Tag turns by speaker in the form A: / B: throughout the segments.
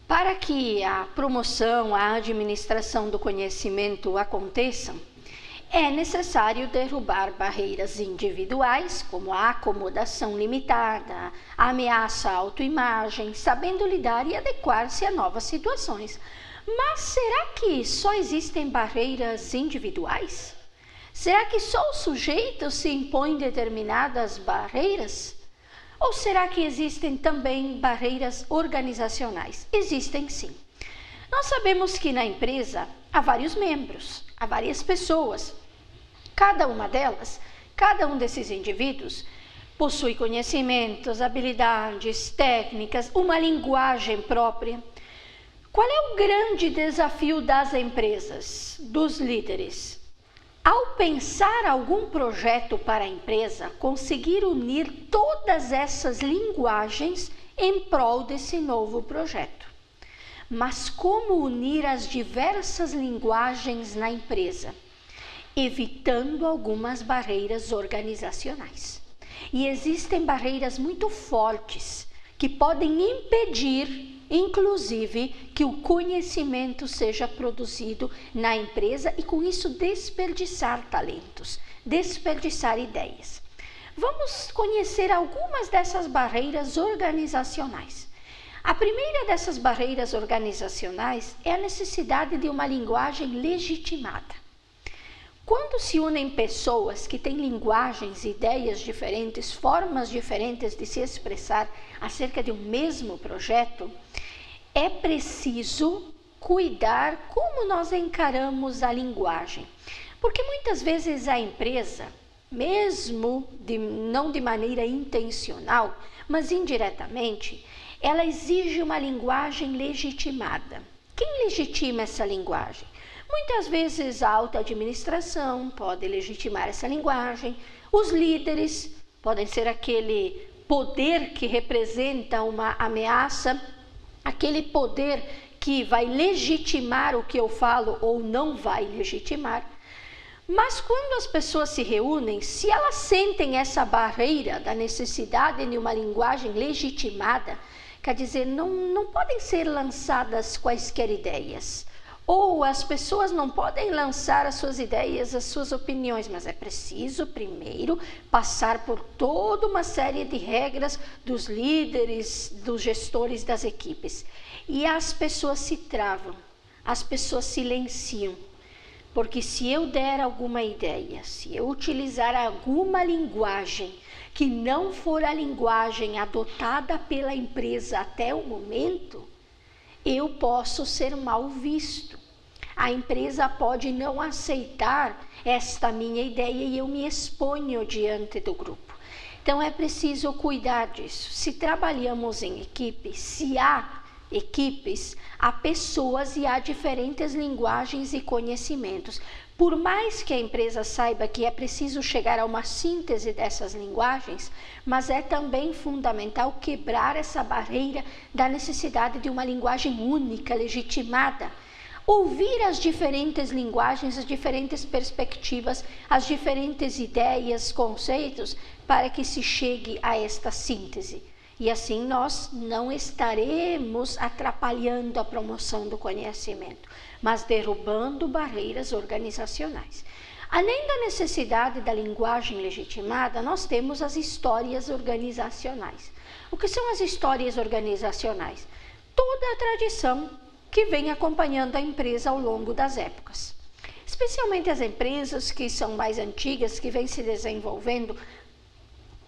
A: Para que a promoção, a administração do conhecimento aconteçam, é necessário derrubar barreiras individuais, como a acomodação limitada, a ameaça à autoimagem, sabendo lidar e adequar-se a novas situações. Mas será que só existem barreiras individuais? Será que só o sujeito se impõe determinadas barreiras? Ou será que existem também barreiras organizacionais? Existem sim. Nós sabemos que na empresa há vários membros, há várias pessoas. Cada uma delas, cada um desses indivíduos, possui conhecimentos, habilidades, técnicas, uma linguagem própria. Qual é o grande desafio das empresas, dos líderes? Ao pensar algum projeto para a empresa, conseguir unir todas essas linguagens em prol desse novo projeto. Mas como unir as diversas linguagens na empresa? Evitando algumas barreiras organizacionais. E existem barreiras muito fortes que podem impedir, inclusive, que o conhecimento seja produzido na empresa e com isso desperdiçar talentos, desperdiçar ideias. Vamos conhecer algumas dessas barreiras organizacionais. A primeira dessas barreiras organizacionais é a necessidade de uma linguagem legitimada. Quando se unem pessoas que têm linguagens, ideias diferentes, formas diferentes de se expressar acerca de um mesmo projeto, é preciso cuidar como nós encaramos a linguagem. Porque muitas vezes a empresa, mesmo não de maneira intencional, mas indiretamente, ela exige uma linguagem legitimada. Quem legitima essa linguagem? Muitas vezes a alta administração pode legitimar essa linguagem, os líderes podem ser aquele poder que representa uma ameaça, aquele poder que vai legitimar o que eu falo ou não vai legitimar. Mas quando as pessoas se reúnem, se elas sentem essa barreira da necessidade de uma linguagem legitimada, quer dizer, não podem ser lançadas quaisquer ideias. Ou as pessoas não podem lançar as suas ideias, as suas opiniões, mas é preciso primeiro passar por toda uma série de regras dos líderes, dos gestores das equipes. E as pessoas se travam, as pessoas silenciam. Porque se eu der alguma ideia, se eu utilizar alguma linguagem que não for a linguagem adotada pela empresa até o momento, eu posso ser mal visto. A empresa pode não aceitar esta minha ideia e eu me exponho diante do grupo. Então é preciso cuidar disso. Se trabalhamos em equipe, se há equipes, há pessoas e há diferentes linguagens e conhecimentos. Por mais que a empresa saiba que é preciso chegar a uma síntese dessas linguagens, mas é também fundamental quebrar essa barreira da necessidade de uma linguagem única, legitimada. Ouvir as diferentes linguagens, as diferentes perspectivas, as diferentes ideias, conceitos, para que se chegue a esta síntese. E assim nós não estaremos atrapalhando a promoção do conhecimento, mas derrubando barreiras organizacionais. Além da necessidade da linguagem legitimada, nós temos as histórias organizacionais. O que são as histórias organizacionais? Toda a tradição que vem acompanhando a empresa ao longo das épocas. Especialmente as empresas que são mais antigas, que vêm se desenvolvendo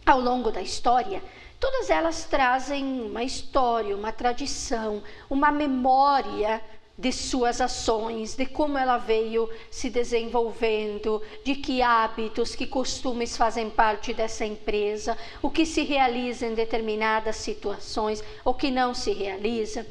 A: ao longo da história, todas elas trazem uma história, uma tradição, uma memória de suas ações, de como ela veio se desenvolvendo, de que hábitos, que costumes fazem parte dessa empresa, o que se realiza em determinadas situações, o que não se realiza.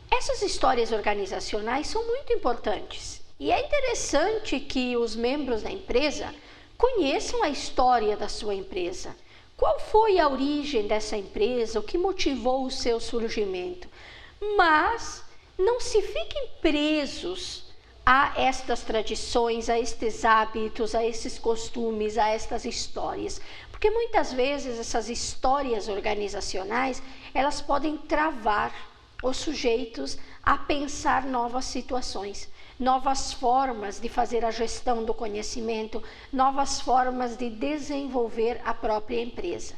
A: Essas histórias organizacionais são muito importantes e é interessante que os membros da empresa conheçam a história da sua empresa. Qual foi a origem dessa empresa, o que motivou o seu surgimento? Mas não se fiquem presos a estas tradições, a estes hábitos, a esses costumes, a estas histórias. Porque muitas vezes essas histórias organizacionais, elas podem travar os sujeitos a pensar novas situações, novas formas de fazer a gestão do conhecimento, novas formas de desenvolver a própria empresa.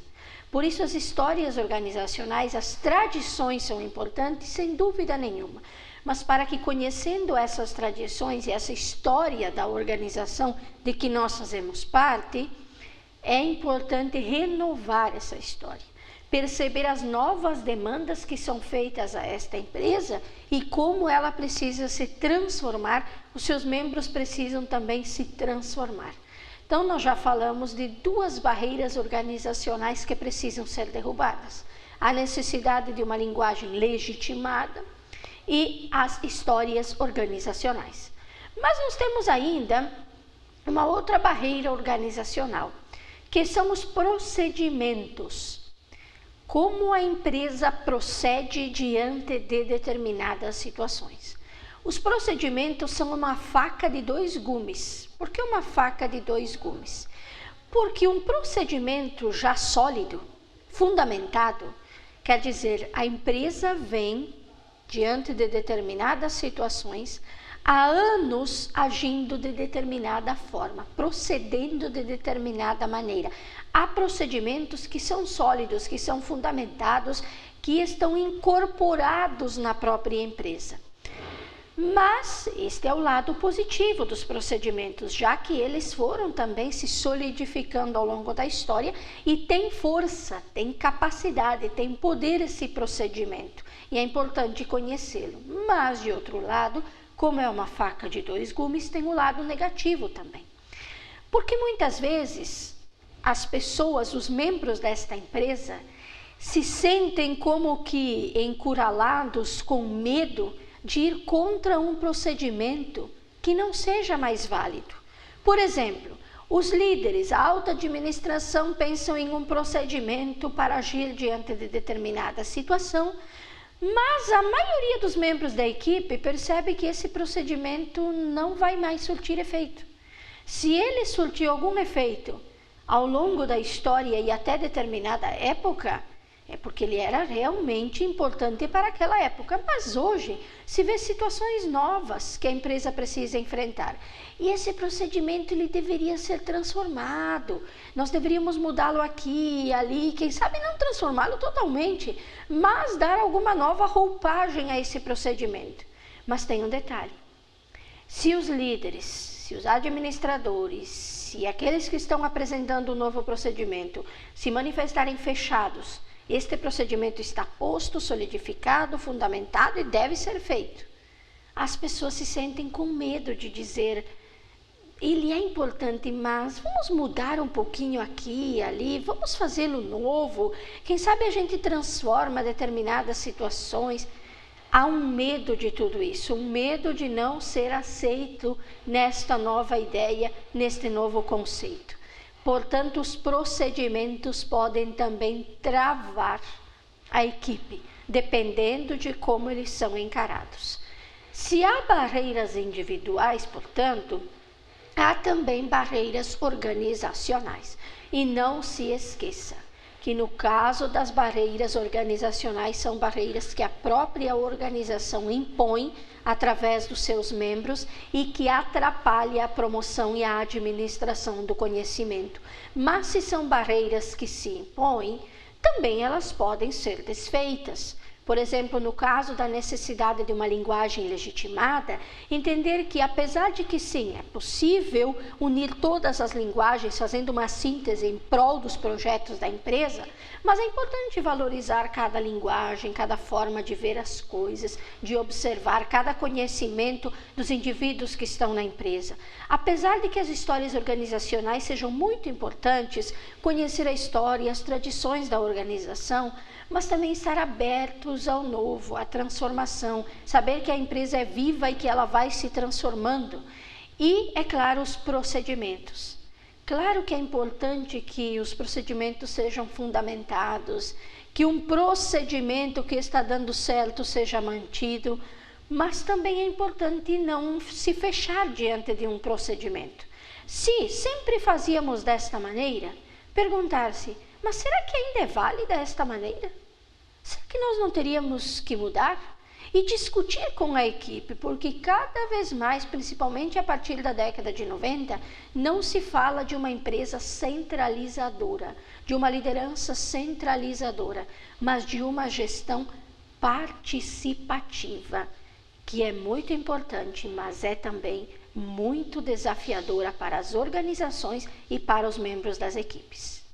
A: Por isso, as histórias organizacionais, as tradições são importantes, sem dúvida nenhuma. Mas para que, conhecendo essas tradições e essa história da organização de que nós fazemos parte, é importante renovar essa história, perceber as novas demandas que são feitas a esta empresa e como ela precisa se transformar, os seus membros precisam também se transformar. Então, nós já falamos de duas barreiras organizacionais que precisam ser derrubadas: a necessidade de uma linguagem legitimada e as histórias organizacionais. Mas nós temos ainda uma outra barreira organizacional, que são os procedimentos. Como a empresa procede diante de determinadas situações. Os procedimentos são uma faca de dois gumes. Por que uma faca de dois gumes? Porque um procedimento já sólido, fundamentado, quer dizer, a empresa vem diante de determinadas situações, há anos agindo de determinada forma, procedendo de determinada maneira. Há procedimentos que são sólidos, que são fundamentados, que estão incorporados na própria empresa. Mas este é o lado positivo dos procedimentos, já que eles foram também se solidificando ao longo da história e tem força, tem capacidade, tem poder esse procedimento. E é importante conhecê-lo. Mas, de outro lado, como é uma faca de dois gumes, tem o lado negativo também. Porque muitas vezes as pessoas, os membros desta empresa, se sentem como que encurralados com medo de ir contra um procedimento que não seja mais válido. Por exemplo, os líderes, a alta administração pensam em um procedimento para agir diante de determinada situação, mas a maioria dos membros da equipe percebe que esse procedimento não vai mais surtir efeito. Se ele surtiu algum efeito ao longo da história e até determinada época, é porque ele era realmente importante para aquela época. Mas hoje se vê situações novas que a empresa precisa enfrentar. E esse procedimento ele deveria ser transformado. Nós deveríamos mudá-lo aqui e ali, quem sabe não transformá-lo totalmente, mas dar alguma nova roupagem a esse procedimento. Mas tem um detalhe. Se os líderes, se os administradores, se aqueles que estão apresentando o novo procedimento se manifestarem fechados, este procedimento está posto, solidificado, fundamentado e deve ser feito. As pessoas se sentem com medo de dizer, ele é importante, mas vamos mudar um pouquinho aqui e ali, vamos fazê-lo novo, quem sabe a gente transforma determinadas situações. Há um medo de tudo isso, um medo de não ser aceito nesta nova ideia, neste novo conceito. Portanto, os procedimentos podem também travar a equipe, dependendo de como eles são encarados. Se há barreiras individuais, portanto, há também barreiras organizacionais. E não se esqueça que no caso das barreiras organizacionais são barreiras que a própria organização impõe através dos seus membros e que atrapalha a promoção e a administração do conhecimento. Mas se são barreiras que se impõem, também elas podem ser desfeitas. Por exemplo, no caso da necessidade de uma linguagem legitimada, entender que apesar de que sim, é possível unir todas as linguagens fazendo uma síntese em prol dos projetos da empresa, mas é importante valorizar cada linguagem, cada forma de ver as coisas, de observar cada conhecimento dos indivíduos que estão na empresa. Apesar de que as histórias organizacionais sejam muito importantes, conhecer a história e as tradições da organização, mas também estar abertos ao novo, à transformação, saber que a empresa é viva e que ela vai se transformando. E, é claro, os procedimentos. Claro que é importante que os procedimentos sejam fundamentados, que um procedimento que está dando certo seja mantido, mas também é importante não se fechar diante de um procedimento. Se sempre fazíamos desta maneira, perguntar-se, mas será que ainda é válida esta maneira? Será que nós não teríamos que mudar? e discutir com a equipe, porque cada vez mais, principalmente a partir da década de 90, não se fala de uma empresa centralizadora, de uma liderança centralizadora, mas de uma gestão participativa, que é muito importante, mas é também muito desafiadora para as organizações e para os membros das equipes.